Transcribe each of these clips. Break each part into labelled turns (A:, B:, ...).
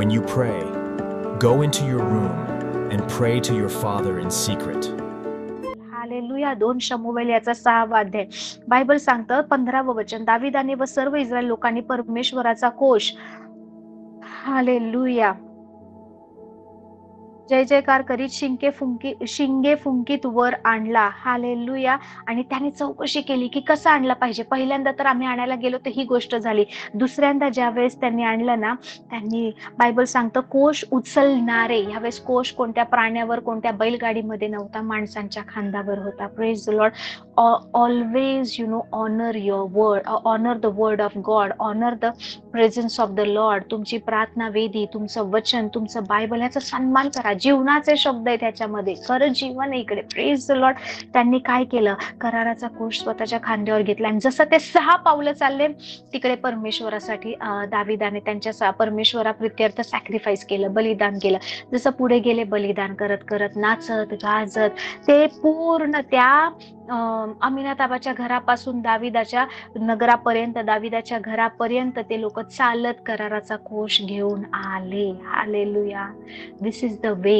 A: When you pray, go into your room and pray to your Father in secret.
B: Hallelujah. 2 शमूएल याचा 6वा अध्याय. Bible सांगतं 15वं वचन, दाविदाने व सर्व इस्रायल लोकांनी परमेश्वराचा कोश हालेलुया जय जयकार करीत शिंगे फुंकीत वर आणला. हालेलुया. आणि त्याने चौकशी केली की कसा आणला पाहिजे. पहिल्यांदा तर आम्ही आणायला गेलो तर ही गोष्ट झाली. दुसऱ्यांदा ज्या वेळेस त्यांनी आणलं ना, त्यांनी बायबल सांगतं कोश उचलणारे, यावेळेस कोश कोणत्या प्राण्यावर, कोणत्या बैलगाडीमध्ये नव्हता, माणसांच्या खांद्यावर होता. Praise the Lord. Always honour your word, honour the word of God, honour the presence of the Lord. तुमची प्रार्थना वेदी, तुमचं वचन, तुमचं बायबल याचा सन्मान करा. जीवनाचे शब्द आहेत त्याच्यामध्ये, खरं जीवन आहे इकडे. Praise the Lord. त्यांनी काय केलं, कराराचा कोश स्वतःच्या खांद्यावर घेतला आणि जसं ते 6 पावलं चालले तिकडे परमेश्वरासाठी दाविदाने त्यांच्या परमेश्वराप्रित्यर्थ सॅक्रिफाईस केलं, बलिदान केलं. जसं पुढे गेले बलिदान करत करत, नाचत गाजत ते पूर्ण त्या अमिनादाबाच्या घरापासून दाविदाच्या नगरापर्यंत, दाविदाच्या घरापर्यंत ते लोक चालत कराराचा कोश घेऊन आले. Hallelujah. This is the way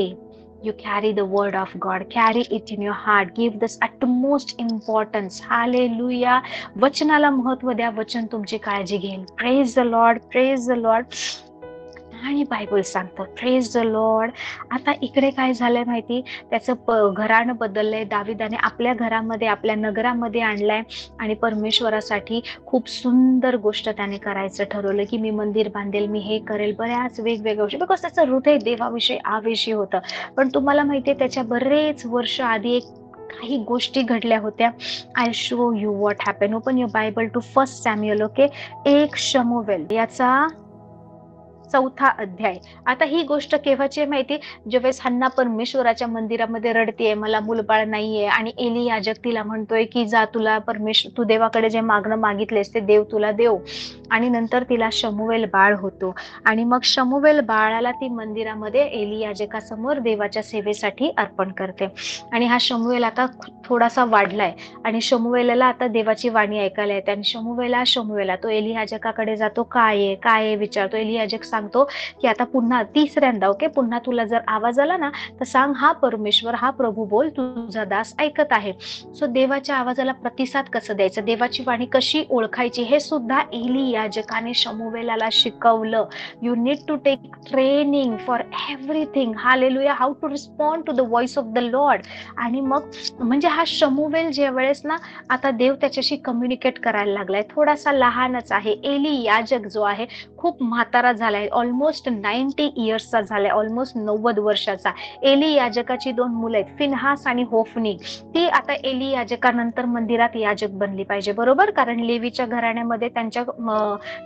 B: you carry the word of God, carry it in your heart, give this utmost importance. Hallelujah. वचनाला महत्व द्या, वचन तुमची काळजी घेईल. Praise the Lord, praise the Lord. आणि बायबल सांगतं प्रेज द लॉर्ड. आता इकडे काय झालंय माहिती, त्याचं घराणं बदललंय. दाविदाने आपल्या घरामध्ये, आपल्या नगरामध्ये आणलाय आणि परमेश्वरासाठी खूप सुंदर गोष्ट त्याने करायचं ठरवलं की मी मंदिर बांधेल, मी हे करेल, बऱ्याच वेगवेगळ्या गोष्टी. बिकॉज त्याचं हृदय देवाविषयी आवेशी होतं. पण तुम्हाला माहितीये त्याच्या बरेच वर्ष आधी काही गोष्टी घडल्या होत्या. I show you what happen. Open your Bible to 1 Samuel. Okay, 1 शमूएल याचा 4था अध्याय. आता ही गोष्ट केव्हाची माहिती, ज्यावेळेस हन्ना परमेश्वराच्या मंदिरामध्ये रडतीये, मला मुलबाळ नाहीये, आणि एली याजक तिला म्हणतोय की जा, तुला तू देवाकडे जे मागणं मागितलेस ते देव तुला देव. आणि नंतर तिला शमूएल बाळ होतो आणि मग शमूएल बाळाला ती मंदिरामध्ये एली याजकासमोर देवाच्या सेवेसाठी अर्पण करते. आणि हा शमूएल आता थोडासा वाढलाय आणि शमूएलला आता देवाची वाणी ऐकायला येते. आणि शमूएला तो एली याजकाकडे जातो, काय आहे विचारतो. एली याजक सांगतो की आता पुन्हा तिसऱ्यांदा, ओके, पुन्हा तुला जर आवाज आला ना तर सांग, हा परमेश्वर, हा प्रभू बोल, तुझा दास ऐकत आहे. सो देवाच्या आवाजाला प्रतिसाद कसं द्यायचं, देवाची वाणी कशी ओळखायची, हे सुद्धा एली याजकाने शमूएलाला शिकवलं. You need to take training for everything. Hallelujah. How to respond to the voice of the Lord. आणि मग म्हणजे हा शमूएल ज्या वेळेस ना, आता देव त्याच्याशी कम्युनिकेट करायला लागलाय. थोडासा लहानच आहे. एली याजक जो आहे खूप म्हातारा झालाय, ऑलमोस्ट 90 इयर्सचा झालाय, ऑलमोस्ट 90 वर्षाचा. एली याजकाची 2 मुलं आहेत, फिनहास आणि होफनी. ती आता एली याजकानंतर मंदिरात याजक बनली पाहिजे, बरोबर, कारण लेवीच्या घराण्यामध्ये त्यांच्या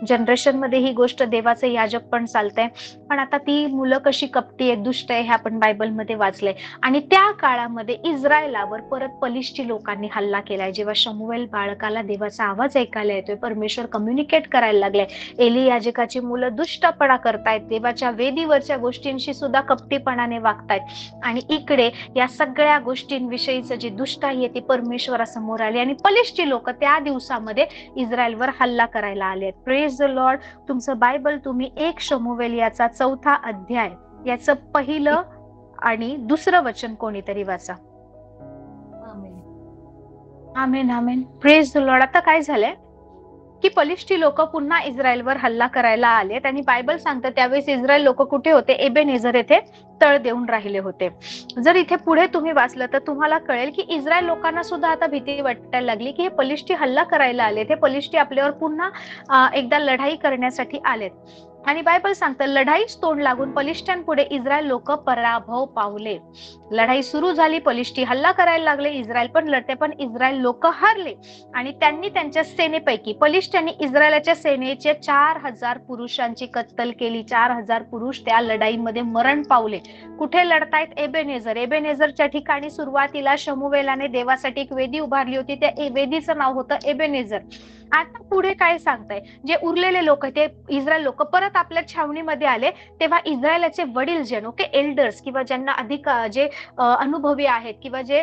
B: जनरेशन मध्ये ही गोष्ट देवाचं याजक पण चालतंय. पण आता ती मुलं कशी कपटी आहेत, दुष्ट आहे, हे आपण बायबलमध्ये वाचलंय. आणि त्या काळामध्ये इस्रायलावर परत पलिष्टी लोकांनी हल्ला केलाय. जेव्हा शमूएल बाळकाला देवाचा आवाज ऐकायला येतोय, परमेश्वर कम्युनिकेट करायला लागलाय, एली याजकाची मुलं दुष्टपणा करतायत, देवाच्या वेदीवरच्या गोष्टींशी सुद्धा कपटीपणाने वागतायत. आणि इकडे या सगळ्या गोष्टींविषयीच जी दुष्टाई आहे ती परमेश्वरासमोर आली आणि पलिष्टी लोक त्या दिवसामध्ये इस्रायलवर हल्ला करायला आले. Praise the Lord. तुमचं बायबल तुम्ही 1 शमूएल याचा 4था अध्याय याचं 1 आणि 2 वचन कोणीतरी वाचा. Amen amen. Praise the Lord. आता काय झालंय की पलिष्टी लोक पुन्हा इस्रायलवर हल्ला करायला आलेत आणि बायबल सांगतं त्यावेळेस इस्रायल लोक कुठे होते, एबेनेझर येथे तळ देऊन राहिले होते. जर इथे पुढे तुम्ही वाचलं तर तुम्हाला कळेल की इस्रायल लोकांना सुद्धा आता भीती वाटायला लागली की हे पलिष्टी हल्ला करायला आलेत, हे पलिष्टी आपल्यावर पुन्हा एकदा लढाई करण्यासाठी आलेत. आणि बायबल सांगतं लढाईच तोंड लागून पलिष्ट्यांपुढे इस्रायल लोक पराभव पावले. लढाई सुरू झाली, पलिष्टी हल्ला करायला लागले, इस्रायल पण लढते, पण इस्रायल लोक हारले. आणि त्यांनी त्यांच्या सेनेपैकी पलिष्ट्यांनी इस्रायलाच्या सेनेचे 4000 पुरुषांची कत्तल केली. 4000 पुरुष त्या लढाईमध्ये मरण पावले. कुठे लढतायत, एबेनेझरच्या ठिकाणी. सुरुवातीला शमूएलाने देवासाठी एक वेदी उभारली होती, त्या वेदीचं नाव होतं एबेनेझर. आता पुढे काय सांगताय, जे उरलेले लोक ते इस्रायल लोक परत आपल्या छावणीमध्ये आले, तेव्हा इस्रायलाचे वडील जन, ओके, एल्डर्स, किंवा ज्यांना अधिक जे अनुभवी आहेत किंवा जे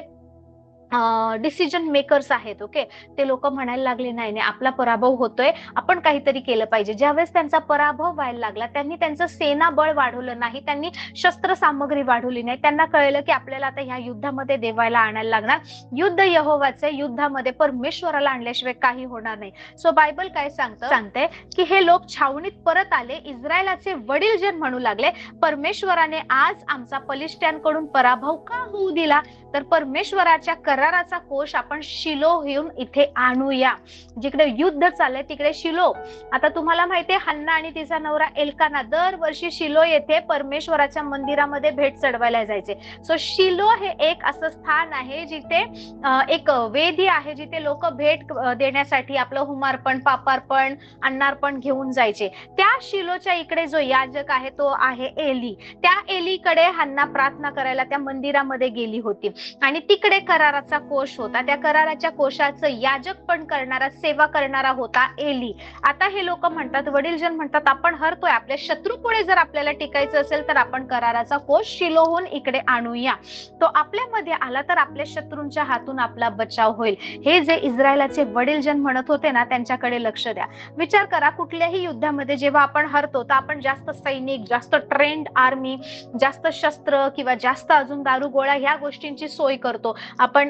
B: डिसिजन मेकर्स आहेत. ओके, ते लोक म्हणायला लागले नाही नाही आपला पराभव होतोय, आपण काहीतरी केलं पाहिजे. ज्यावेळेस त्यांचा पराभव व्हायला लागला, त्यांनी त्यांचं सेनाबळ वाढवलं नाही, त्यांनी शस्त्र सामग्री वाढवली नाही. त्यांना कळलं की आपल्याला आता ह्या युद्धामध्ये देवाला आणायला लागणार. युद्ध यहोवाचे, युद्धामध्ये परमेश्वराला आणल्याशिवाय काही होणार नाही. सो बायबल काय सांगते की हे लोक छावणीत परत आले. इस्रायलाचे वडील जे म्हणू लागले, परमेश्वराने आज आमचा पलिष्ठ्यांकडून पराभव का होऊ दिला, तर परमेश्वराच्या कराराचा कोश आपण शिलोहून इथे आणूया. जिकडे युद्ध चाललंय तिकडे शिलो. आता तुम्हाला माहितीये हन्ना आणि तिचा नवरा एल्काना दरवर्षी शिलो येथे परमेश्वराच्या मंदिरामध्ये भेट चढवायला जायचे. सो शिलो हे एक असं स्थान आहे जिथे एक वेदी आहे, जिथे लोक भेट देण्यासाठी आपलं हुमार्पण, पापार्पण, अन्नार्पण घेऊन जायचे. त्या शिलोच्या इकडे जो याजक आहे तो आहे एली. त्या एलीकडे हन्ना प्रार्थना करायला त्या मंदिरामध्ये गेली होती आणि तिकडे कराराचा कोश होता. त्या कराराच्या कोशाचं याजकपण करणारा, सेवा करणारा होता एली. आता हे लोक म्हणतात, वडीलजन म्हणतात, आपण हरतोय, आपल्या शत्रू पुढे जर आपल्याला टिकायचं असेल तर आपण कराराचा कोश शिलोहून इकडे आणूया. तो आपल्यामध्ये आला तर आपल्या शत्रूंच्या हातून आपला बचाव होईल. हे जे इस्रायलाचे वडीलजन म्हणत होते ना, त्यांच्याकडे लक्ष द्या. विचार करा, कुठल्याही युद्धामध्ये जेव्हा आपण हरतो तर आपण जास्त सैनिक, जास्त ट्रेंड आर्मी, जास्त शस्त्र किंवा जास्त अजून दारुगोळा ह्या गोष्टींची सोय करतो. आपण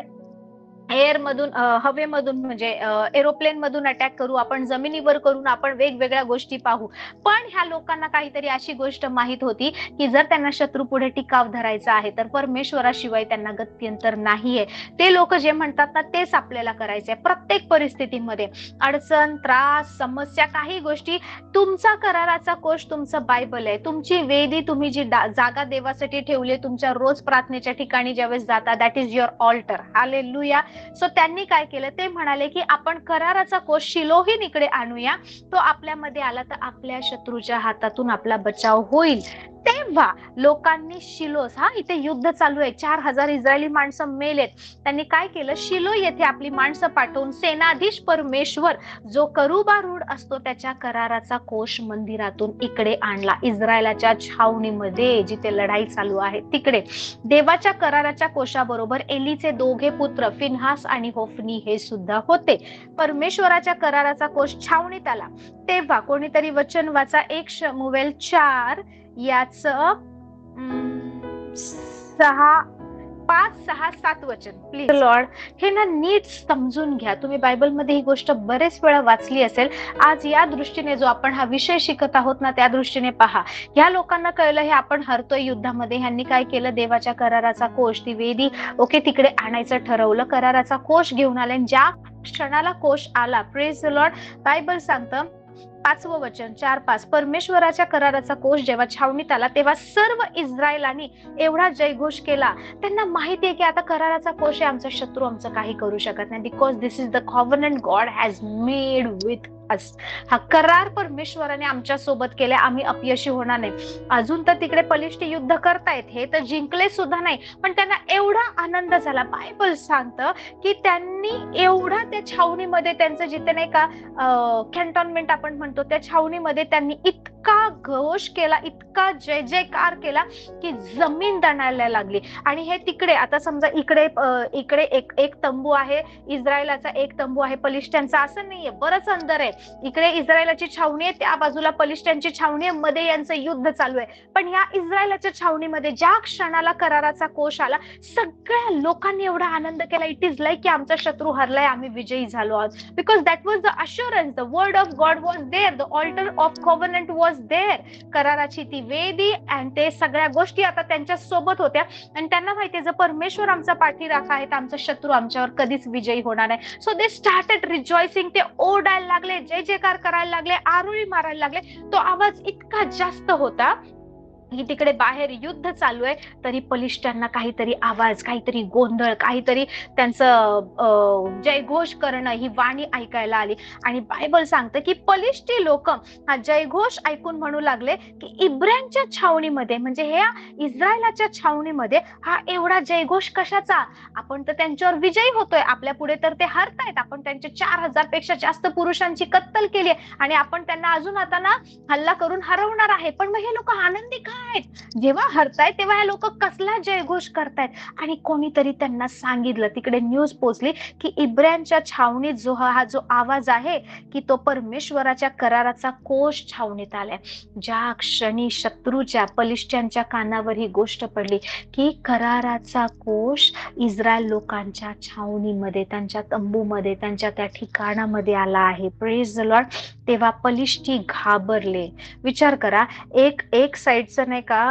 B: एअर मधून, हवेमधून म्हणजे एरोप्लेन मधून अटॅक करू, आपण जमिनीवर करून आपण वेगवेगळ्या गोष्टी पाहू. पण ह्या लोकांना काहीतरी अशी गोष्ट माहित होती की जर त्यांना शत्रू पुढे टिकाव धरायचा आहे तर परमेश्वराशिवाय त्यांना गत्यंतर नाहीये. ते लोक जे म्हणतात ना तेच आपल्याला करायचंय. प्रत्येक परिस्थितीमध्ये अडचण, त्रास, समस्या, काही गोष्टी, तुमचा कराराचा कोश तुमचं बायबल आहे. तुमची वेदी, तुम्ही जी जागा देवासाठी ठेवली, तुमच्या रोज प्रार्थनेच्या ठिकाणी ज्यावेळेस जाता, that is your altar. Hallelujah. So त्यांनी काय केलं, ते म्हणाले की आपण कराराचा कोश शिलोही इकडे आणूया. तो आपल्यामध्ये आला तर आपल्या शत्रूच्या हातातून आपला बचाव होईल. तेव्हा लोकांनी शिलोस, इथे युद्ध चालू आहे, 4000 इस्रायली माणसं मेलेत. त्यांनी काय केलं, शिलो येथे आपली माणसं पाठवून सेनाधीश परमेश्वर जो करूबारूढ असतो त्याच्या कराराचा कोश मंदिरातून इकडे आणला. इस्रायलाच्या छावणीमध्ये जिथे लढाई चालू आहे तिकडे देवाच्या कराराच्या कोशाबरोबर एलीचे दोघे पुत्र फिनहास आणि होफनी हे सुद्धा होते. परमेश्वराच्या कराराचा कोश छावणीत आला. तेव्हा कोणीतरी वचन वाचा, 1 शमूएल 4 याच 5, 6, 7 वचन प्लीज. लॉर्ड, हे ना नीट समजून घ्या. तुम्ही बायबलमध्ये ही गोष्ट बरेच वेळा वाचली असेल. आज या दृष्टीने जो आपण हा विषय शिकत आहोत ना, त्या दृष्टीने पहा. ह्या लोकांना कळलं हे आपण हरतोय युद्धामध्ये. ह्यांनी काय केलं, देवाच्या कराराचा कोश, ती वेदी ओके तिकडे आणायचं ठरवलं. कराराचा कोश घेऊन आले. ज्या क्षणाला कोश आला, प्रेज द लॉर्ड, बायबल सांगतं 5वं वचन 4:5, परमेश्वराच्या कराराचा कोश जेव्हा छावणीत आला तेव्हा सर्व इस्रायलांनी एवढा जयघोष केला. त्यांना माहिती आहे की आता कराराचा कोश आहे, आमचा शत्रू आमचं काही करू शकत नाही. Because this is the covenant God has made with us. हा करार परमेश्वराने आमच्या सोबत केलाय, आम्ही अपयशी होणार नाही. अजून तर तिकडे बलिष्ठ युद्ध करतायत, हे तर जिंकले सुद्धा नाही, पण त्यांना एवढा आनंद झाला. बायबल सांगतं की त्यांनी एवढा त्या छावणीमध्ये, त्यांचं जिथे नाही का कॅन्टॉनमेंट आपण म्हणतो, त्या छावणीमध्ये त्यांनी इतका घोष केला, इतका जय जयकार केला की जमीन दणायला लागली. आणि हे तिकडे, आता समजा इकडे एक तंबू आहे इस्रायलाचा, एक तंबू आहे पलिष्ठ्यांचा, असं नाहीये, बरंच अंतर आहे. इकडे इस्रायलाची छावणी आहे, त्या बाजूला पलिष्ठ्यांची छावणी आहे, मध्ये यांचं युद्ध चालू आहे. पण या इस्रायलाच्या छावणीमध्ये ज्या क्षणाला कराराचा कोश आला, सगळ्या लोकांनी एवढा आनंद केला. इट इज लाईक की आमचा शत्रू हरलाय, आम्ही विजयी झालो आहोत. Because that was the assurance, the word of God was there, the altar of covenant was there. कराराची ती वेदी आणि ते सगळ्या गोष्टी आता त्यांच्या सोबत होत्या. आणि त्यांना माहितीये जर परमेश्वर आमचा पाठीराखा आहे तर आमचा शत्रू आमच्यावर कधीच विजयी होणार नाही. So they started rejoicing. ते ओरडायला लागले, जय जयकार करायला लागले, आरोळी मारायला लागले. तो आवाज इतका जास्त होता की तिकडे बाहेर युद्ध चालू आहे तरी पलिष्ठ्यांना काहीतरी आवाज, काहीतरी गोंधळ, काहीतरी त्यांचं जयघोष करणं, ही वाणी ऐकायला आली. आणि बायबल सांगतं की पलिष्ठी लोक हा जयघोष ऐकून म्हणू लागले की इब्रांच्या छावणीमध्ये, म्हणजे ह्या इस्रायलाच्या छावणीमध्ये हा एवढा जयघोष कशाचा? आपण तर त्यांच्यावर विजयी होतोय, आपल्या पुढे तर ते हरतायत, आपण त्यांच्या 4000 पेक्षा जास्त पुरुषांची कत्तल केली आणि आपण त्यांना अजून आता ना हल्ला करून हरवणार आहे. पण मग हे लोक आनंदी काय नाहीत, जेव्हा हरतायत तेव्हा हे लोक कसला जयघोष करतायत. आणि कोणीतरी त्यांना सांगितलं, तिकडे न्यूज पोहोचली की इब्र्यांच्या छावणीत हा जो आवाज आहे की तो परमेश्वराच्या कराराचा कोश छावणीत आलाय. ज्या क्षणी शत्रूच्या पलिष्ठ्यांच्या कानावर ही गोष्ट पडली की कराराचा कोश इस्रायल लोकांच्या छावणीमध्ये, त्यांच्या तंबूमध्ये, त्यांच्या त्या ठिकाणामध्ये आला आहे. Praise the Lord. तेव्हा पलिष्ठी घाबरले. विचार करा, एक साइडचं नाही का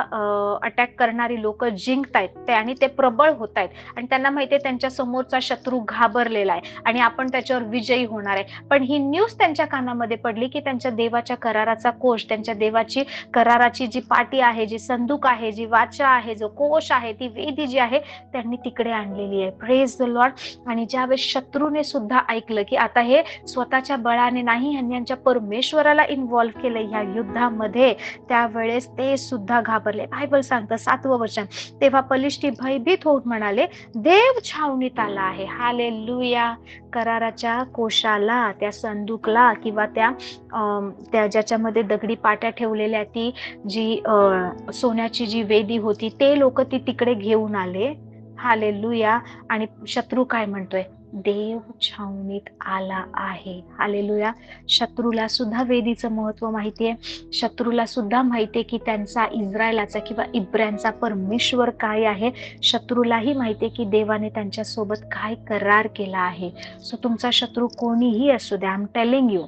B: अटॅक करणारी लोक जिंकतायत ते, आणि ते प्रबळ होत आहेत, आणि त्यांना माहितीये त्यांच्या समोरचा शत्रू घाबरलेला आहे आणि आपण त्याच्यावर विजयी होणार आहे. पण ही न्यूज त्यांच्या कानामध्ये पडली की त्यांच्या देवाच्या कराराचा कोश, त्यांच्या देवाची कराराची जी पाटी आहे, जी संदूक आहे, जी वाचा आहे, जो कोश आहे, ती वेदी जी आहे त्यांनी तिकडे आणलेली आहे. Praise the Lord. आणि ज्यावेळेस शत्रूने सुद्धा ऐकलं की आता हे स्वतःच्या बळाने नाही, यांच्या परमेश्वराला इन्व्हॉल्व्ह केलं ह्या युद्धामध्ये, त्यावेळेस ते सुद्धा घाबरले. बायबल सांगतं 7वं वचन, तेव्हा पलिष्ठी भयभीत होऊन म्हणाले, देव छावणीत आला आहे. हालेलुया. कराराच्या कोशाला, त्या संदूकला, किंवा त्या ज्याच्यामध्ये दगडी पाट्या ठेवलेल्या, ती जी सोन्याची जी वेदी होती, ते लोक ती तिकडे घेऊन आले. हालेलुया. आणि शत्रू काय म्हणतोय? देव छावणीत आला आहे. हालेलुया. शत्रूला सुद्धा वेदीचं महत्व माहितीये. शत्रूला सुद्धा माहितीये की त्यांचा इस्रायलाचा किंवा इब्र्यांचा परमेश्वर काय आहे. शत्रूलाही माहितीये की देवाने त्यांच्या सोबत काय करार केला आहे. सो तुमचा शत्रू कोणीही असू द्या, I am telling you,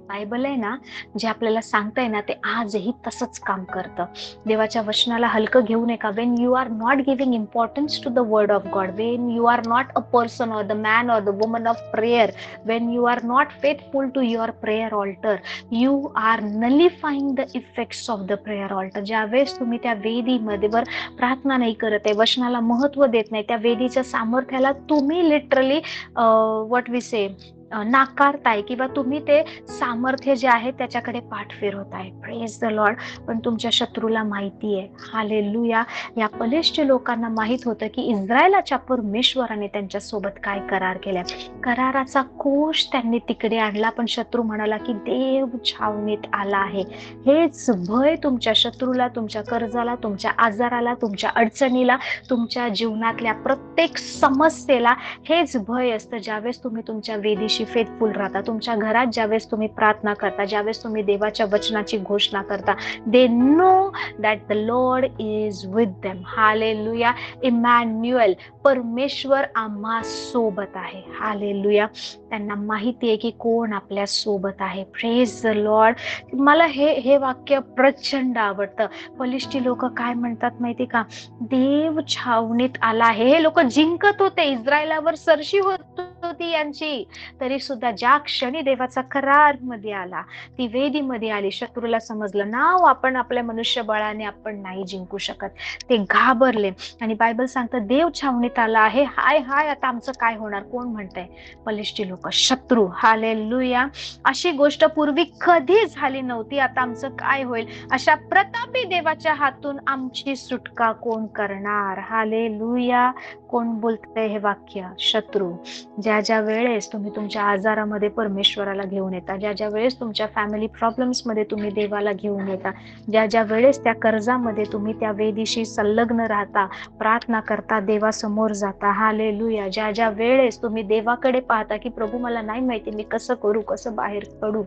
B: Bible आहे ना, जे आपल्याला सांगताय ना, ते आजही तसंच काम करतं. देवाच्या वचनाला हलकं घेऊ नका. When you are not giving importance to the word of God, when you are not a person or the man or the woman of prayer, when you are not faithful to your prayer altar, you are nullifying the effects of the prayer altar. ज्यावेळेस तुम्ही त्या वेदीमध्ये प्रार्थना नाही करत आहे, वचनाला महत्व देत नाही, त्या वेदीच्या सामर्थ्याला तुम्ही लिटरली व्हॉट वी से नाकारताय, किंवा तुम्ही ते सामर्थ्य जे आहे त्याच्याकडे पाठ फिरवताय. Praise the Lord. पण तुमच्या शत्रूला माहितीये, हालेलुया, या पलिष्ठ लोकांना माहित होतं की इस्रायलाच्या परमेश्वराने त्यांच्या सोबत काय करार केलाय. कराराचा कोश त्यांनी तिकडे आणला. पण शत्रू म्हणाला की देव छावणीत आला आहे. हेच भय तुमच्या शत्रूला, तुमच्या कर्जाला, तुमच्या आजाराला, तुमच्या अडचणीला, तुमच्या जीवनातल्या प्रत्येक समस्येला हेच भय असतं. ज्यावेळेस तुम्ही तुमच्या वेदीशी फेथफुल राहता, तुमच्या घरात ज्यावेळेस तुम्ही प्रार्थना करता, ज्यावेळेस तुम्ही देवाच्या वचनाची घोषणा करता, they know that the Lord is with them. Hallelujah. Emmanuel, परमेश्वर आम्हा सोबत आहे. हालेलुया. त्यांना माहिती आहे की कोण आपल्या सोबत आहे. Praise the Lord. मला हे वाक्य प्रचंड आवडतं. पलिष्ठी लोक काय म्हणतात माहिती का? देव छावणीत आला आहे. हे लोक जिंकत होते, इस्रायलावर सरशी होत होती यांची, तरी सुद्धा ज्या क्षणी देवाचा करार मध्ये आला, ती वेदी मध्ये आली, शत्रूला समजलं नाव आपण आपल्या मनुष्यबळाने आपण नाही जिंकू शकत. ते घाबरले. आणि बायबल सांगतं देव छावणीत आला आहे. हाय हाय, आता आमचं काय होणार? कोण म्हणतंय? पलिष्ठी लोक, शत्रू. हालेलुया. अशी गोष्ट पूर्वी कधी झाली नव्हती. आता आमचं काय होईल? अशा प्रतापी देवाच्या हातून आमची सुटका कोण करणार? हालेलुया. कोण बोलतंय हे वाक्य? शत्रू. ज्या वेळेस तुम्ही तुमच्या आजारामध्ये परमेश्वराला घेऊन येता, ज्या वेळेस तुमच्या फॅमिली प्रॉब्लेम्स मध्ये तुम्ही देवाला घेऊन येता, ज्या वेळेस त्या कर्जामध्ये तुम्ही त्या वेदीशी संलग्न राहता, प्रार्थना करता, देवासमोर जाता, हालेलुया, ज्या वेळेस तुम्ही देवाकडे पाहता की प्रभू मला नाही माहिती मी कसं करू, कसं बाहेर पडू,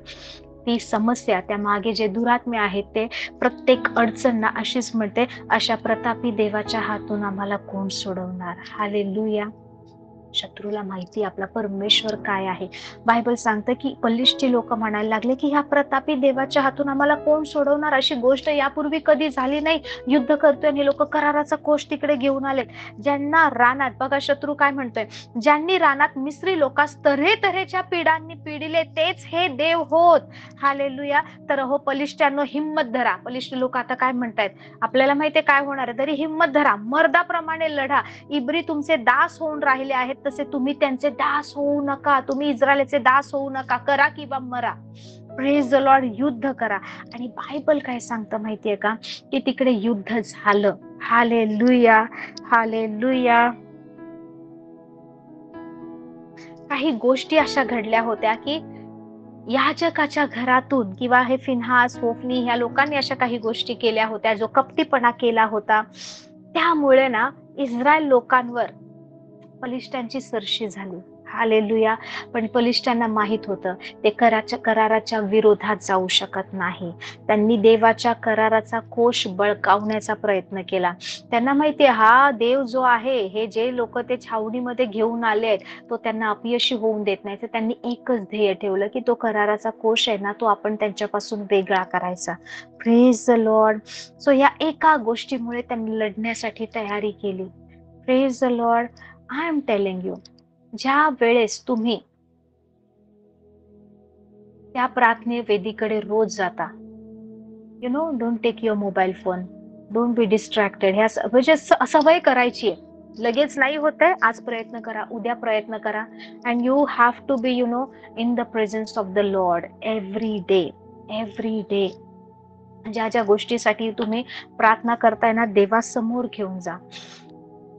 B: ती समस्या, त्या मागे जे दुरात्मे आहेत, ते प्रत्येक अडचण ना अशीच म्हणते, अशा प्रतापी देवाच्या हातून आम्हाला कोण सोडवणार? हालेलुया. शत्रूला माहिती आपला परमेश्वर काय आहे. बायबल सांगतं की पलिष्ठी लोक म्हणायला लागले की ह्या प्रतापी देवाच्या हातून आम्हाला कोण सोडवणार? अशी गोष्ट यापूर्वी कधी झाली नाही. युद्ध करतोय आणि लोक कराराचा कोश तिकडे घेऊन आलेत. ज्यांना रानात, बघा शत्रू काय म्हणतोय, ज्यांनी रानात मिस्री लोकांस तऱ्हेतऱ्हेच्या पीडांनी पिडिले तेच हे देव होत. हालेलुया. तर हो पलिष्ठ्यांनो, हिम्मत धरा. पलिष्ठ लोक आता काय म्हणतायत? आपल्याला माहितीये काय होणार आहे, तरी हिम्मत धरा, मर्दाप्रमाणे लढा. इब्री तुमचे दास होऊन राहिले आहेत, तसे तुम्ही त्यांचे दास होऊ नका. तुम्ही इस्रायलचे दास होऊ नका. करा किंवा मरा. Praise the Lord. युद्ध करा. आणि बायबल काय सांगतं माहितीये का? की तिकडे युद्ध झालं. हालेलुया. हालेलुया. काही गोष्टी अशा घडल्या होत्या की याजकाच्या घरातून किंवा हे फिन्हास, होफनी ह्या लोकांनी अशा काही गोष्टी केल्या होत्या, जो कपटीपणा केला होता, त्यामुळे ना इस्रायल लोकांवर बलिष्ठांची सरशी झाली. हालेलुया. पण बलिष्ठांना माहित होतं ते कराराच्या विरोधात जाऊ शकत नाही. त्यांनी देवाच्या कराराचा कोश बळकावण्याचा प्रयत्न केला. त्यांना माहितीये हा देव जो आहे, हे जे लोक ते छावणीमध्ये घेऊन आले आहेत, तो त्यांना अपयशी होऊन देत नाही. तर त्यांनी एकच ध्येय ठेवलं की तो कराराचा कोश आहे ना, तो आपण त्यांच्यापासून वेगळा करायचा. Praise the Lord. सो या एका गोष्टीमुळे त्यांनी लढण्यासाठी तयारी केली. Praise the Lord. I am telling you, ज्या वेळेस तुम्ही त्या प्रार्थने वेदीकडे रोज जाता, don't take your mobile phone, don't be distracted. ह्या म्हणजे सवय करायची आहे. लगेच नाही होतंय, आज प्रयत्न करा, उद्या प्रयत्न करा. And you have to be in the presence of the Lord every day. Every day ज्या ज्या गोष्टीसाठी तुम्ही प्रार्थना करताय ना, देवासमोर घेऊन जा.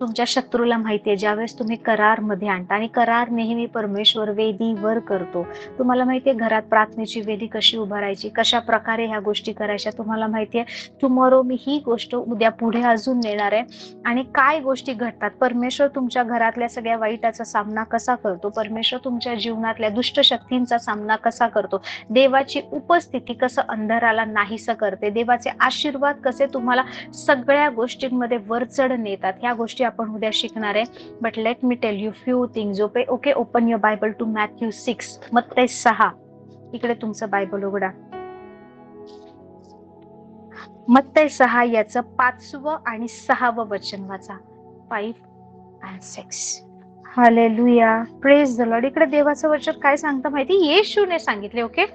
B: तुमच्या शत्रूला माहितीये ज्यावेळेस तुम्ही करार मध्ये आणता, आणि करार नेहमी परमेश्वर वेदीवर करतो. तुम्हाला माहितीये घरात प्रार्थनेची वेदी कशी उभारायची, कशा प्रकारे ह्या गोष्टी करायच्या तुम्हाला माहितीये. टुमॉरो मी ही गोष्ट उद्या पुढे अजून नेणार आहे. आणि काय गोष्टी घडतात, परमेश्वर तुमच्या घरातल्या सगळ्या वाईटाचा सामना कसा करतो, परमेश्वर तुमच्या जीवनातल्या दुष्ट शक्तींचा सामना कसा करतो, देवाची उपस्थिती कसं अंधाराला नाहीसं करते, देवाचे आशीर्वाद कसे तुम्हाला सगळ्या गोष्टींमध्ये वरचढ नेतात, ह्या गोष्टी आपण उद्या शिकणार आहे. But let me tell you few things. Okay, open your Bible to Matthew 6. मत्ती 6. इकडे तुमचं बायबल उघडा. मत्ती 6 याचं 5वं आणि 6वं वचन वाचा. 5 and 6. Hallelujah. Praise the Lord. इकडे देवाचं वचन काय सांगतं माहिती, येशूने सांगितले. ओके,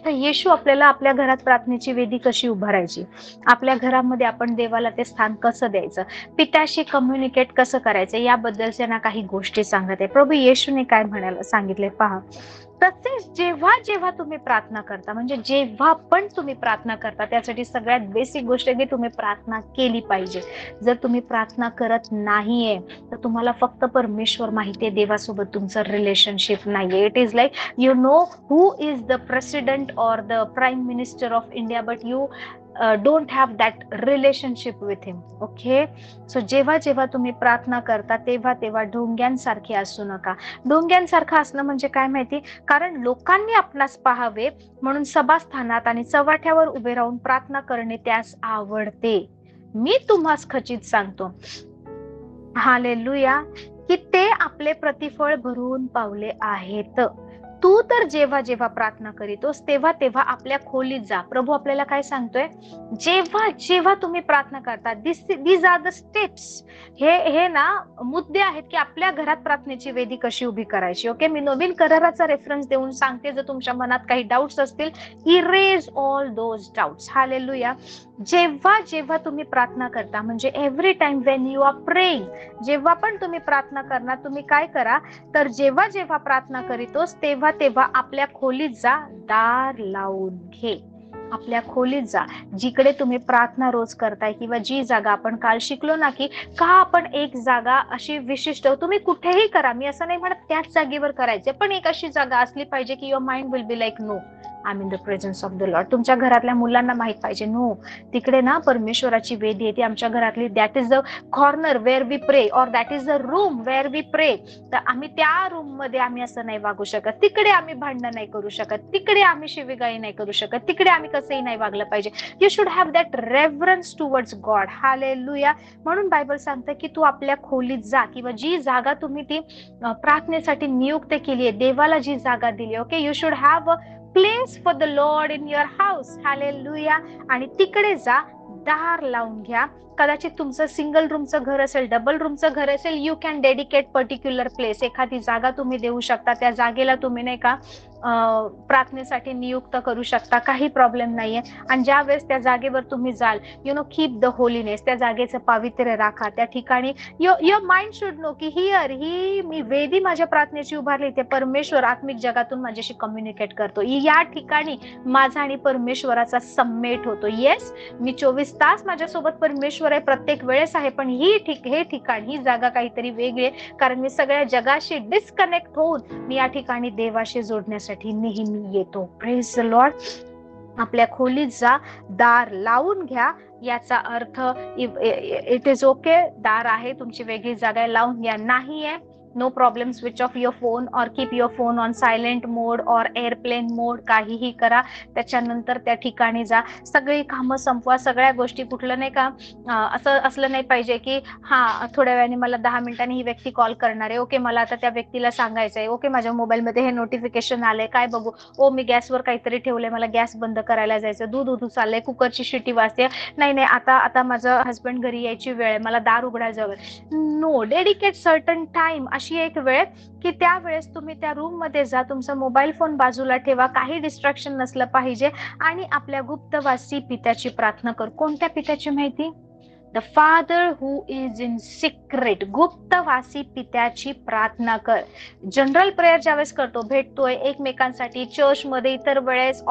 B: तर येशू आपल्याला आपल्या घरात प्रार्थनेची वेदी कशी उभारायची, आपल्या घरामध्ये आपण देवाला ते स्थान कसं द्यायचं, पित्याशी कम्युनिकेट कसं करायचं, याबद्दलच्या ना काही गोष्टी सांगत आहे. प्रभू येशूने काय म्हणायला सांगितले पहा. तसेच जेव्हा जेव्हा तुम्ही प्रार्थना करता, म्हणजे जेव्हा पण तुम्ही प्रार्थना करता, त्यासाठी सगळ्यात बेसिक गोष्ट आहे की तुम्ही प्रार्थना केली पाहिजे. जर तुम्ही प्रार्थना करत नाहीये तर तुम्हाला फक्त परमेश्वर माहितीये, देवासोबत तुमचं रिलेशनशिप नाहीये. It is like you know who is the president or the prime minister of India, but you don't have that relationship with him. Okay, so जेव्हा जेव्हा तुम्ही प्रार्थना करता तेव्हा तेव्हा ढोंग्यांसारखे असू नका. ढोंग्यांसारखं असणं म्हणजे काय माहिती, कारण लोकांनी आपणास पाहावे म्हणून सभास्थानात आणि चव्हाट्यावर उभे राहून प्रार्थना करणे त्यास आवडते. मी तुम्हास खचित सांगतो, हालेलुया, की ते आपले प्रतिफळ भरून पावले आहेत. तू तर जेव्हा जेव्हा प्रार्थना करीतोस तेव्हा तेव्हा आपल्या खोलीत जा. प्रभू आपल्याला काय सांगतोय, जेव्हा जेव्हा तुम्ही प्रार्थना करता, दीज आर द स्टेप्स. हे ना मुद्दे आहेत की आपल्या घरात प्रार्थनेची वेदी कशी उभी करायची. ओके, मी नवीन कराराचा रेफरन्स देऊन सांगते. जर तुमच्या मनात काही डाऊट्स असतील, erase all those doubts. Hallelujah. जेव्हा जेव्हा तुम्ही प्रार्थना करता, म्हणजे every time when you are praying, जेव्हा पण तुम्ही प्रार्थना करणार, तुम्ही काय करा, तर जेव्हा जेव्हा प्रार्थना करीतोस तेव्हा तेव्हा आपल्या खोलीत जा, दार लावून घे. आपल्या खोलीत जा, जिकडे तुम्ही प्रार्थना रोज करताय, किंवा जी जागा आपण काल शिकलो ना की का आपण एक जागा अशी विशिष्ट, तुम्ही कुठेही करा, मी असं नाही म्हणत त्याच जागेवर करायचे, पण एक अशी जागा असली पाहिजे की your mind will be like no, I am in the presence of the Lord. तुमच्या घरातल्या मुलांना माहित पाहिजे, नो, तिकडे ना परमेश्वराची वेदी आहे, ती आमच्या घरातली, that is the corner where we pray, और that is the room where we pray. तर आम्ही त्या रूम मध्ये आम्ही असं नाही वागू शकत, तिकडे आम्ही भांडण नाही करू शकत, तिकडे आम्ही शिवीगाळी नाही करू शकत, तिकडे आम्ही कसंही नाही वागलं पाहिजे. You should have that reverence towards God. Hallelujah. म्हणून बायबल सांगतं की तू आपल्या खोलीत जा, किंवा जी जागा तुम्ही ती प्रार्थनेसाठी नियुक्त केली आहे, देवाला जी जागा दिली, okay, you should have place for the Lord in your house. Hallelujah. आणि तिकडे जा, दार लावून घ्या. कदाचित तुमचं सिंगल रूमचं घर असेल, डबल रूमचं घर असेल, you can dedicate particular place, एखादी जागा तुम्ही देऊ शकता, त्या जागेला तुम्ही नाही का प्रार्थनेसाठी नियुक्त करू शकता, काही प्रॉब्लेम नाहीये. आणि ज्या वेळेस त्या जागेवर तुम्ही जाल, कीप द होलीनेस, त्या जागेचं पावित्र्य राखा. त्या ठिकाणी युअर माइंड शुड नो की हिअर ही मी वेदी माझ्या प्रार्थनेची उभारली, ते परमेश्वर आत्मिक जगातून माझ्याशी कम्युनिकेट करतो, या ठिकाणी माझा आणि परमेश्वराचा सम्मेट होतो. येस, मी 24 24 तास माझ्यासोबत परमेश्वर आहे, प्रत्येक वेळेस आहे, पण हे ठिकाण, ही जागा काहीतरी वेगळी आहे, कारण मी सगळ्या जगाशी डिस्कनेक्ट होऊन मी या ठिकाणी देवाशी जोडण्यासाठी नेहमी येतो. Praise the Lord. आपल्या खोलीत जा, दार लावून घ्या. याचा अर्थ इट इज ओके, दार आहे, तुमची वेगळी जागा लावून घ्या. नाहीये, no problem, switch off your phone और keep your phone on silent mode और एअरप्लेन मोड, काहीही करा. त्याच्यानंतर त्या ठिकाणी जा, सगळी कामं संपवा, सगळ्या गोष्टी. कुठलं नाही का असं असलं नाही पाहिजे की हा थोड्या वेळाने मला 10 मिनिटांनी ही व्यक्ती कॉल करणार आहे, ओके मला आता त्या व्यक्तीला सांगायचंय, ओके माझ्या मोबाईलमध्ये हे नोटिफिकेशन आलंय, काय बघू, ओ मी गॅसवर काहीतरी ठेवलंय, मला गॅस बंद करायला जायचं, दूध उधू चाललंय, कुकरची शिटी वाजते, नाही नाही आता माझं हसबंड घरी यायची वेळ आहे, मला दार उघडायला जावं. नो, डेडिकेट सर्टन टाइम, अशी एक वेळ की त्या वेळेस तुम्ही त्या रूम मध्ये जा, तुमचा मोबाईल फोन बाजूला ठेवा, काही डिस्ट्रॅक्शन नसलं पाहिजे, आणि आपल्या गुप्तवासी पित्याची प्रार्थना कर. कोणत्या पित्याची माहिती? The Father who is in secret. गुप्तवासी पित्याची प्रार्थना कर. जनरल प्रेयर ज्यावेळेस करतो, भेटतोय एकमेकांसाठी, चर्चमध्ये, इतर वेळेस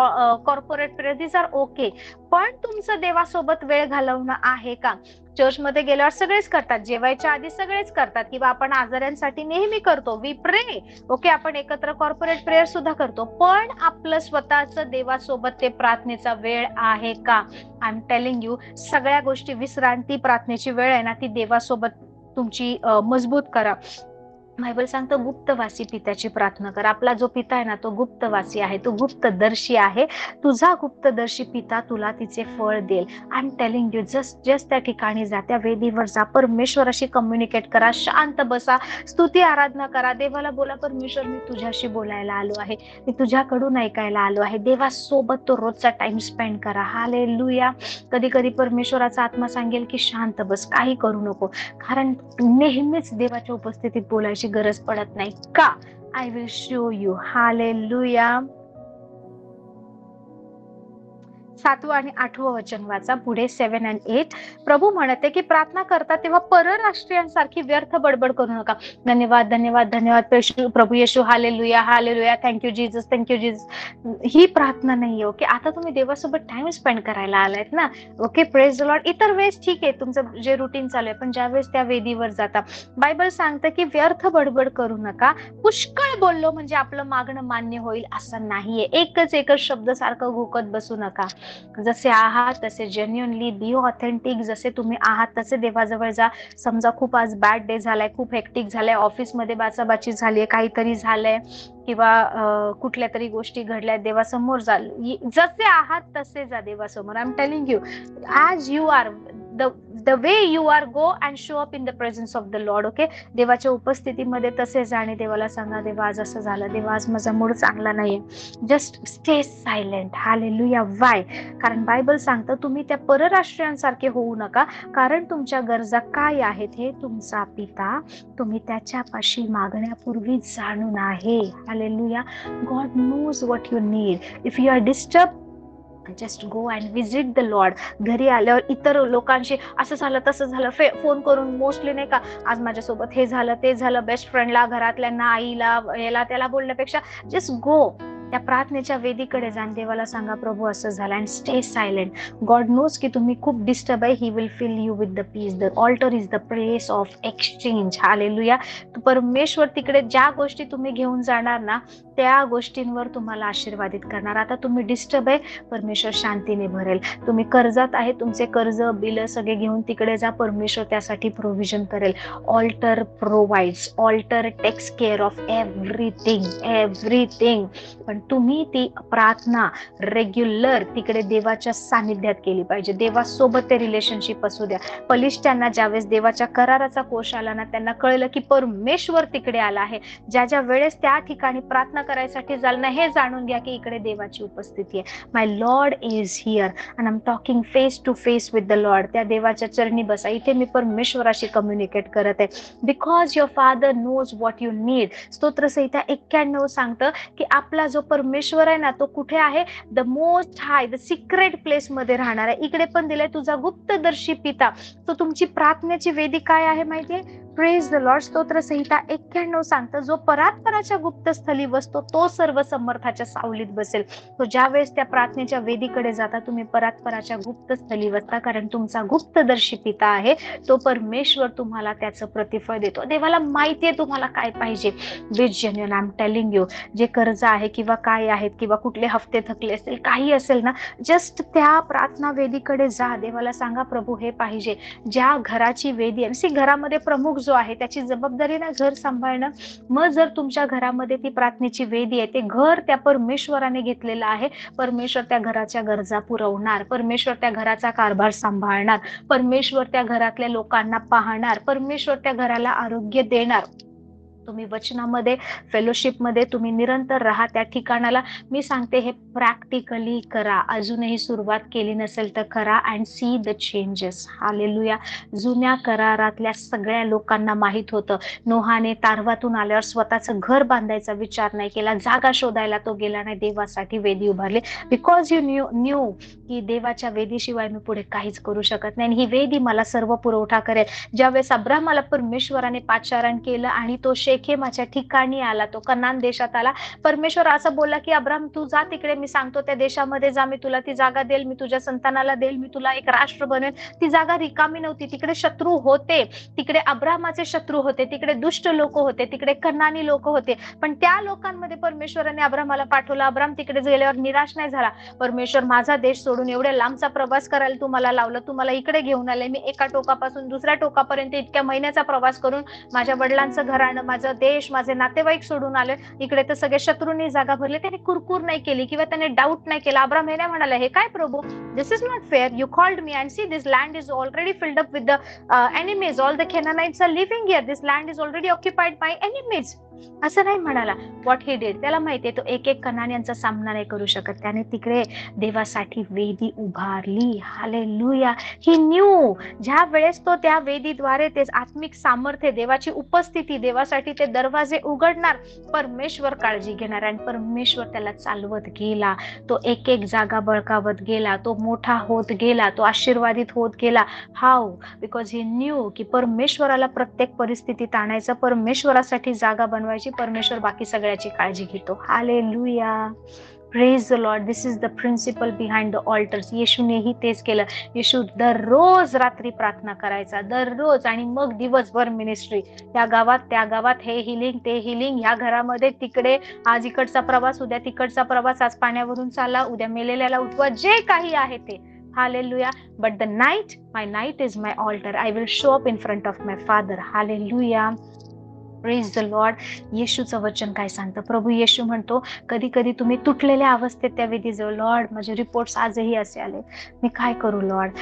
B: कॉर्पोरेट प्रेयर, दिस आर ओके, पण तुमचं देवासोबत वेळ घालवणं आहे का? चर्चमध्ये गेल्यावर सगळेच करतात, जेवायच्या आधी सगळेच करतात, किंवा आपण आजाऱ्यांसाठी नेहमी करतो, वी प्रे, ओके, आपण एकत्र कॉर्पोरेट प्रेयर सुद्धा करतो, पण आपलं स्वतःचं देवासोबत ते प्रार्थनेचा वेळ आहे का? आय एम टेलिंग यू, सगळ्या गोष्टी, विश्रांती, प्रार्थनेची वेळ आहे ना, ती देवासोबत तुमची मजबूत करा. बायबल सांगतो गुप्तवासी पित्याची प्रार्थना कर. आपला जो पिता आहे ना, तो गुप्तवासी आहे, तो गुप्तदर्शी आहे. तुझा गुप्तदर्शी पिता तुला तिचे फळ देईल. I am telling you, just त्या ठिकाणी जा, त्या वेदीवर जा, परमेश्वराशी कम्युनिकेट करा, शांत बसा, स्तुती आराधना करा, देवाला बोला, परमेश्वर मी तुझ्याशी बोलायला आलो आहे, मी तुझ्याकडून ऐकायला आलो आहे. देवासोबत तो रोजचा टाइम स्पेंड करा. हालेलुया. कधी कधी परमेश्वराचा आत्मा सांगेल की शांत बस, काही करू नको, कारण नेहमीच देवाच्या उपस्थितीत बोलायची गरज पडत नाही का? I will show you. Hallelujah. 7वं आणि 8वं वचन वाचा पुढे, 7 and 8. प्रभू म्हणते की प्रार्थना करता तेव्हा परराष्ट्रीयांसारखी व्यर्थ बडबड करू नका. धन्यवाद, धन्यवाद, धन्यवाद प्रभू Yeshu. Hallelujah, hallelujah, thank you Jesus, thank you Jesus. ही प्रार्थना नाहीये. ओके, आता तुम्ही देवासोबत टाइम स्पेंड करायला आलायत ना, ओके, प्रेज द लॉर्ड. इतर वेळेस ठीक आहे, तुमचं जे रुटीन चालू आहे, पण ज्या वेळेस त्या वेदीवर जाता, बायबल सांगतं की व्यर्थ बडबड करू नका. पुष्कळ बोललो म्हणजे आपलं मागणं मान्य होईल असं नाहीये. एकच शब्द सारखं घोकत बसू नका. जसे आहात तसे जेन्युअनली बी ऑथेंटिक, जसे तुम्ही आहात तसे देवाजवळ जा. समजा खूप आज बॅड डे झालाय, खूप हेक्टिक झालाय, ऑफिसमध्ये बाचाबाची झालीये, काहीतरी झालंय, किंवा कुठल्या तरी गोष्टी घडल्या, देवासमोर जा, जसे आहात तसे जा देवासमोर. I am telling you, as you are, the way you are, go and show up in the presence of the Lord. Okay, देवाच्या उपस्थितीमध्ये तसे जा आणि देवाला सांगा, देवा आज असं झालं, देवा आज माझा मूड चांगला नाहीये. Just stay silent. Hallelujah. Y? कारण बायबल सांगतं तुम्ही त्या परराष्ट्रीयांसारखे होऊ नका, कारण तुमच्या गरजा काय आहेत हे तुमचा पिता तुम्ही त्याच्यापाशी मागण्यापूर्वी जाणून आहे. Hallelujah. God knows what you need. If you are disturb, just go and visit the Lord. घरी आल्यावर इतर लोकांशी असं झालं तसं झालं फोन करून, मोस्टली नाही का, आज माझ्यासोबत हे झालं ते झालं, बेस्ट फ्रेंडला, घरातल्यांना, आईला, याला त्याला बोलण्यापेक्षा जस्ट गो त्या प्रार्थनेच्या वेदीकडे जाऊन देवाला सांगा, प्रभू असं झालं, and stay silent. God knows की तुम्ही खूप डिस्टर्ब आहे, he will fill you with the peace. The altar is the place of exchange. Hallelujah. परमेश्वर तिकडे ज्या गोष्टी तुम्ही घेऊन जाणार ना, त्या गोष्टींवर तुम्हाला आशीर्वादित करणार. आता तुम्ही डिस्टर्ब आहे, परमेश्वर शांतीने भरेल. तुम्ही कर्जात आहे, तुमचे कर्ज बिल सगळे घेऊन तिकडे जा, परमेश्वर त्यासाठी प्रोव्हिजन करेल. Altar provides, altar takes care of everything, everything. पण तुम्ही ती प्रार्थना रेग्युलर तिकडे देवाच्या सानिध्यात केली पाहिजे. देवासोबत ते रिलेशनशिप असू द्या. पलिष्ठ्यांना ज्यावेळेस देवाच्या कराराचा कोश आला ना, त्यांना कळलं की परमेश्वर तिकडे आला आहे. ज्या वेळेस त्या ठिकाणी प्रार्थना करायसाठी जाल ना, हे जाणून घ्या की इकडे देवाची उपस्थिती आहे. My lord is here and I am talking face to face with the lord. त्या देवाच्या चरणी बसा. इथे मी परमेश्वराशी कम्युनिकेट करत आहे. Because your father knows what you need. स्तोत्रसंहिता 91 सांगतं की आपला जो परमेश्वर आहे ना, तो कुठे आहे? The most high, the secret place मध्ये राहणार आहे. इकडे पण दिलंय तुझा गुप्तदर्शी पिता. तो तुमची प्रार्थनेची वेदी काय आहे माहितीये? Praise the Lord. स्तोत्रसंहिता 91 सांगतं, जो परात्पराच्या गुप्तस्थली बसतो तो सर्व समर्थाच्या सावलीत बसेल. तो ज्या वेळेस त्या प्रार्थनेच्या वेदीकडे जाता तुम्ही परात्पराच्या गुप्तस्थली बसता, कारण तुमचा गुप्तदर्शी पिता आहे. तो परमेश्वर तुम्हाला त्याचं प्रतिफळ देतो. देवाला माहितीये तुम्हाला काय पाहिजे. बी genuine, I am telling you. जे कर्ज आहे किंवा काय आहेत किंवा कुठले हफ्ते थकले असेल, काही असेल ना, जस्ट त्या प्रार्थना वेदीकडे जा. देवाला सांगा, प्रभू हे पाहिजे. ज्या घराची वेदी आहे, घरामध्ये प्रमुख जो आहे त्याची जबाबदारी ना घर सांभाळणं. मग जर तुमच्या घरामध्ये ती प्रार्थनेची वेदी आहे, ते घर त्या परमेश्वराने घेतलेलं आहे. परमेश्वर त्या घराच्या गरजा पुरवणार, परमेश्वर त्या घराचा कारभार सांभाळणार, परमेश्वर त्या घरातल्या लोकांना पाहणार, परमेश्वर त्या घराला आरोग्य देणार. तुम्ही वचनामध्ये, फेलोशिपमध्ये तुम्ही निरंतर राहा त्या ठिकाणाला. मी सांगते हे प्रॅक्टिकली करा. अजूनही सुरुवात केली नसेल तर करा and see the changes. Hallelujah. जुन्या करारातल्या सगळ्या लोकांना माहित होतं, नोहाने तारवातून आल्यावर स्वतःचं घर बांधायचा विचार नाही केला, जागा शोधायला तो गेला नाही, देवासाठी वेदी उभारली. बिकॉज यू न्यू की देवाच्या वेदीशिवाय मी पुढे काहीच करू शकत नाही, आणि ही वेदी मला सर्व पुरवठा करेल. ज्यावेळेस अब्राहमाला परमेश्वराने पाचारण केलं आणि तो शेखेमाच्या ठिकाणी आला, तो कनान देशात आला, परमेश्वर असं बोलला की अब्राहम तू जा तिकडे, मी सांगतो त्या देशामध्ये जा, मी तुला ती जागा देईल, मी तुझ्या संतानाला देईल, मी तुला एक राष्ट्र बनवेल. ती जागा रिकामी नव्हती, तिकडे शत्रू होते, तिकडे अब्राहमाचे शत्रू होते, तिकडे दुष्ट लोक होते, तिकडे कनानी लोक होते. पण त्या लोकांमध्ये परमेश्वराने अब्राहमाला पाठवलं. अब्राहम तिकडे गेल्यावर निराश नाही झाला. परमेश्वर माझा देश सोडून एवढ्या लांबचा प्रवास करायला तुम्हाला लावलं, तुम्हाला इकडे घेऊन आले, मी एका टोकापासून दुसऱ्या टोकापर्यंत इतक्या महिन्याचा प्रवास करून माझ्या वडिलांचं घराणं, माझा देश, माझे नातेवाईक सोडून आले, इकडे तर सगळे शत्रूंनी जागा भरली. त्याने कुरकुर नाही केली किंवा त्याने डाऊट नाही केला. अब्राहम हे नाही म्हणाला, हे काय प्रभू, this is not fair, you called me and see this land is already filled up with the enemies, all the Canaanites are living here, this land is already occupied by enemies. असं नाही म्हणाला. What he did, त्याला माहितीये तो एक एक कनान्यांचा सामना नाही करू शकत. त्याने तिकडे देवासाठी वेदी उभारली. हालेलुया. ही न्यू ज्या वेळेस तो त्या वेदीद्वारे ते आत्मिक सामर्थ्य, देवाची उपस्थिती, देवासाठी ते दरवाजे उघडणार, परमेश्वर काळजी घेणार आणि परमेश्वर त्याला चालवत गेला. तो एक एक जागा बळकावत गेला, तो मोठा होत गेला, तो आशीर्वादित होत गेला. हाऊ? बिकॉज ही न्यू की परमेश्वराला प्रत्येक परिस्थितीत आणायचं, परमेश्वरासाठी जागा बनवायची, परमेश्वर बाकी सगळ्याची काळजी घेतो. Hallelujah. Praise the lord. This is the principle behind the altars. येशूनेही तेच केलं. येशू दररोज रात्री प्रार्थना करायचा, दररोज, आणि मग दिवसभर मिनिस्ट्री. त्या गावात त्या गावात, हे हिलिंग ते हिलिंग, ह्या घरामध्ये तिकडे, आज इकडचा प्रवास, उद्या तिकडचा प्रवास, आज पाण्यावरून चाला, उद्या मेलेल्याला उठवा, जे काही आहे ते. Hallelujah. But the night, my night is my altar. I will show up in front of my Father. Hallelujah. Praise the lord. येशूचं वचन काय सांगतं? प्रभू येशू म्हणतो, कधी कधी तुम्ही तुटलेल्या अवस्थेत त्या वेदीजवळ, लॉर्ड माझे रिपोर्ट्स आजही असे आले, मी काय करू लॉर्ड?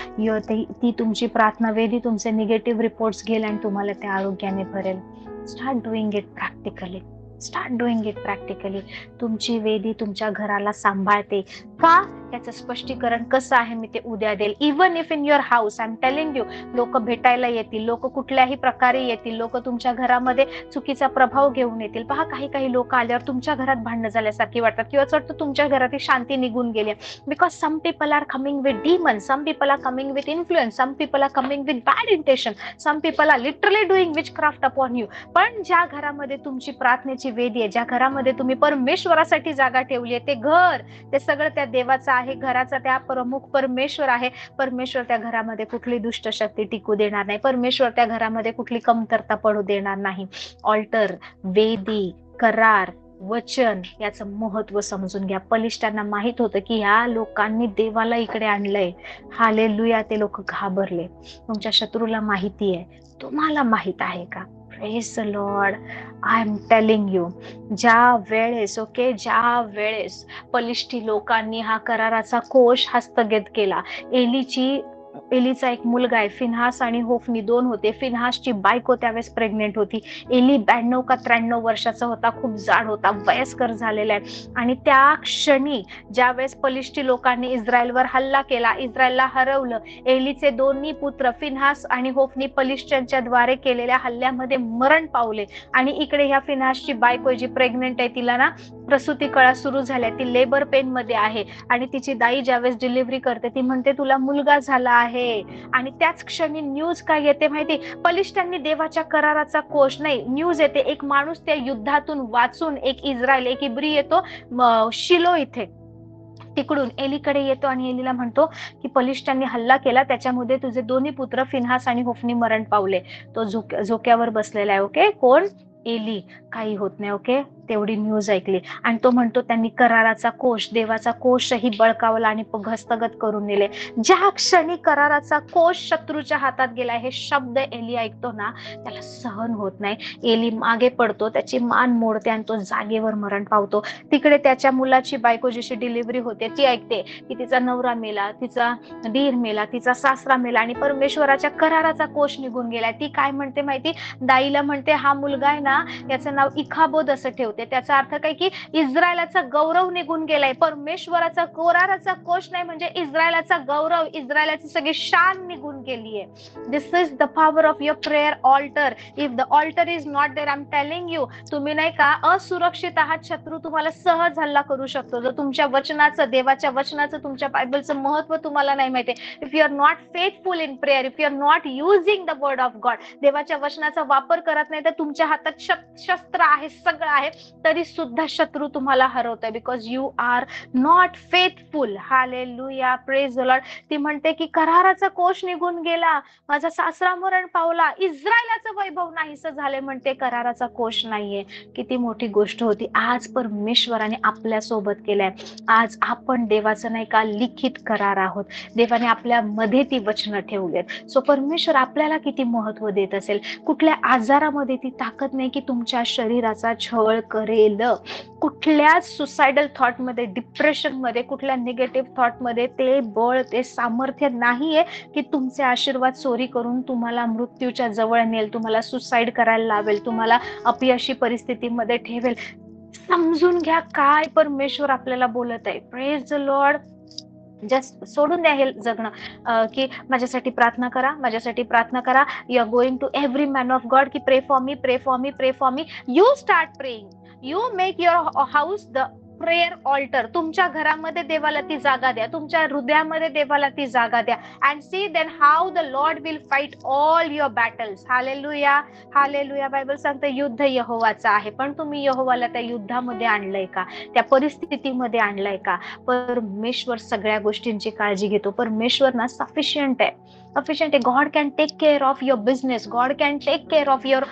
B: ती तुमची प्रार्थना वेदी तुमचे निगेटिव्ह रिपोर्ट्स घेईल आणि तुम्हाला त्या आरोग्याने भरेल. Start doing it practically. Start doing it practically. तुमची वेदी तुमच्या घराला सांभाळते का? त्याचं स्पष्टीकरण कसं आहे मी ते उद्या देईल. Even if in your house, I am telling you, लोक भेटायला येतील, लोक कुठल्याही प्रकारे येतील, लोक तुमच्या घरामध्ये चुकीचा प्रभाव घेऊन येतील. पहा, काही काही लोक आल्यावर तुमच्या घरात भांडणं झाल्यासारखी वाटतात, किंवा वाटतं तुमच्या घरातील शांती निघून गेली. Because some people are coming with demon, some people are coming with influence, some people are coming with bad intention, some people are literally doing witchcraft upon you. पण ज्या घरामध्ये तुमची प्रार्थनेची वेदी आहे, ज्या घरामध्ये तुम्ही परमेश्वरासाठी जागा ठेवली आहे, ते घर, ते सगळं त्या देवाचं आहे, घराचा त्या प्रमुख परमेश्वर आहे. परमेश्वर त्या घरामध्ये कुठली दुष्ट शक्ती टिकू देणार नाही. परमेश्वर त्या घरामध्ये कुठली कमतरता पडू देणार नाही. ऑल्टर, वेदी, करार, वचन याचं महत्व समजून घ्या. बलिष्ठांना माहित होतं की ह्या लोकांनी देवाला इकडे आणलंय. हालेलुया. ते लोक घाबरले. तुमच्या शत्रूला माहिती आहे, तुम्हाला माहित आहे का? Praise the Lord. I am telling you, ज्या वेळेस पलिष्ठी लोकांनी हा कराराचा कोश हस्तगत केला, एलीचा एक मुलगा आहे, फिनहास आणि होफनी दोन होते. फिनहासची बायको त्यावेळेस प्रेग्नेंट होती. एली 92 का 93 वर्षाचा होता, खूप जाड होता, वयस्कर झालेला आहे. आणि त्या क्षणी ज्या वेळेस पलिष्ठी लोकांनी इस्रायलवर हल्ला केला, इस्रायलला हरवलं, एलीचे दोन्ही पुत्र फिनहास आणि होफनी पलिष्ठ्यांच्या द्वारे केलेल्या हल्ल्यामध्ये मरण पावले. आणि इकडे ह्या फिनहासची बायको जी प्रेग्नेंट आहे, तिला ना प्रसूती कळा सुरू झाल्या, ती लेबर पेन मध्ये आहे. आणि तिची दाई ज्यावेळेस डिलिव्हरी करते, ती म्हणते तुला मुलगा झाला आहे. आणि त्याच क्षणी न्यूज काय येते माहिती, बलिष्ठांनी देवाच्या कराराचा कोष, नाही, न्यूज येते, एक माणूस त्या युद्धातून वाचून, एक इस्रायल, एक इब्री येतो शिलो इथे, तिकडून एलीकडे येतो आणि एलीला म्हणतो की बलिष्ठांनी हल्ला केला, त्याच्यामध्ये तुझे दोन्ही पुत्र फिनहास आणि होफनी मरण पावले. तो झोक्यावर बसलेला आहे. ओके, कोण? एली. काही होत नाही. ओके, तेवढी न्यूज ऐकली आणि तो म्हणतो त्यांनी कराराचा कोष, देवाचा कोषही बळकावला आणि हस्तगत करून नेले. ज्या क्षणी कराराचा कोष शत्रूच्या हातात गेला, हे शब्द एली ऐकतो ना, त्याला सहन होत नाही. एली मागे पडतो, त्याची मान मोडते आणि तो जागेवर मरण पावतो. तिकडे त्याच्या मुलाची बायको जशी डिलिव्हरी होते, ती ऐकते की तिचा नवरा मेला, तिचा दीर मेला, तिचा सासरा मेला आणि परमेश्वराच्या कराराचा कोष निघून गेलाय. ती काय म्हणते माहिती, दाईला म्हणते हा मुलगा आहे ना, याचं नाव इखाबोद असं ठेवते. त्याचा अर्थ काय की इस्रायलाचा गौरव निघून गेलाय. परमेश्वराचा कराराचा कोष नाही म्हणजे इस्रायलाचा गौरव, इस्रायलाची सगळी शान निघून गेलीये. This is the power of your prayer altar. If the altar is not there, I am telling you, तुम्ही नाही का असुरक्षित आहात. शत्रू तुम्हाला सहज हल्ला करू शकतो जर तुमच्या वचनाचं, देवाच्या वचनाचं, तुमच्या बायबलचं महत्व तुम्हाला नाही माहिती. If you are not faithful in prayer, if you are not using the word of God, देवाच्या वचनाचा वापर करत नाही, तर तुमच्या हातात शस्त्र आहे, सगळं आहे, तरी सुद्धा शत्रू तुम्हाला हरवतोय. Because you are not faithful. Hallelujah, praise the lord. ती म्हणते की कराराचा कोष निघून गेला, माझा सासरा मरण पावला, इस्रायलाचं वैभव नाहीसं झाले, म्हणते कराराचा कोष नाहीये. किती मोठी गोष्ट होती. आज परमेश्वराने आपल्या सोबत केलंय. आज आपण देवाचं नाही का लिखित करार आहोत. देवाने आपल्या मध्ये ती वचनं ठेवलेत. सो परमेश्वर आपल्याला किती महत्व देत असेल. कुठल्या आजारामध्ये ती ताकद नाही की तुमच्या शरीराचा छळ करेल. कुठल्याच सुसायडल थॉट मध्ये, डिप्रेशन मध्ये, कुठल्या निगेटिव्ह थॉट मध्ये ते बळ, ते सामर्थ्य नाहीये की तुमचे आशीर्वाद चोरी करून तुम्हाला मृत्यूच्या जवळ नेल, तुम्हाला सुसाईड करायला लावेल, तुम्हाला अपयशी परिस्थितीमध्ये ठेवेल. समजून घ्या काय परमेश्वर आपल्याला बोलत आहे. Praise the Lord. जस्ट सोडून द्या हे जगणं की माझ्यासाठी प्रार्थना करा, माझ्यासाठी प्रार्थना करा. You are going to every man of God की pray for me, pray for me, pray for me. You start praying. You make your house the prayer altar. तुमच्या घरामध्ये देवाला ती जागा द्या, तुमच्या हृदयामध्ये देवाला ती जागा द्या. And see then how the Lord will fight all your battles. Hallelujah, hallelujah. Bible सांगते युद्ध यहोवाचं आहे, पण तुम्ही यहोवाला त्या युद्धामध्ये आणलंय का, त्या परिस्थितीमध्ये आणलंय का? परमेश्वर सगळ्या गोष्टींची काळजी घेतो. परमेश्वर ना सफिशियंट आहे, सफिशियंट आहे. God can take care of your business, God can take care of your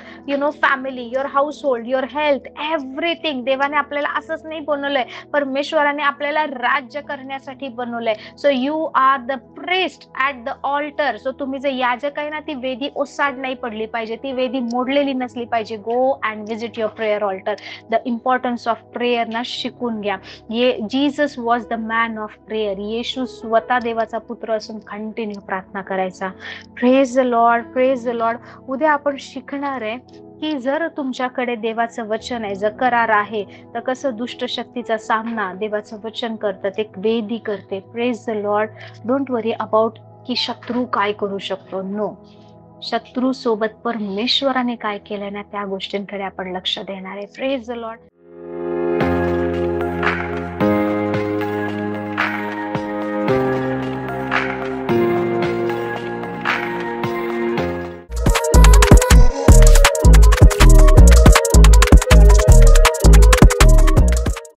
B: family, your household, your health, everything. देवाने आपल्याला असंच नाही बनवलंय, परमेश्वराने आपल्याला राज्य करण्यासाठी बनवलंय. So you are the priest at the altar. So तुम्ही जे याजक आहे ना, ती वेदी ओसाड नाही पडली पाहिजे, ती वेदी मोडलेली नसली पाहिजे. Go and visit your prayer altar. The importance of prayer ना शिकून घ्या. Jesus was the man of prayer. Yeshu स्वतः देवाचा पुत्र असून कंटिन्यू प्रार्थना करायचा. Praise the lord, praise the lord. उद्या आपण शिकणार आहे की जर तुमच्याकडे देवाचं वचन आहे, जर करार आहे, तर कसं दुष्ट शक्तीचा सामना देवाचं वचन करतं, ते वेदी करते. Praise the Lord. Don't worry about की शत्रू काय करू शकतो. नो, शत्रू सोबत परमेश्वराने काय केलंय ना, त्या गोष्टींकडे आपण लक्ष देणार आहे. Praise the Lord.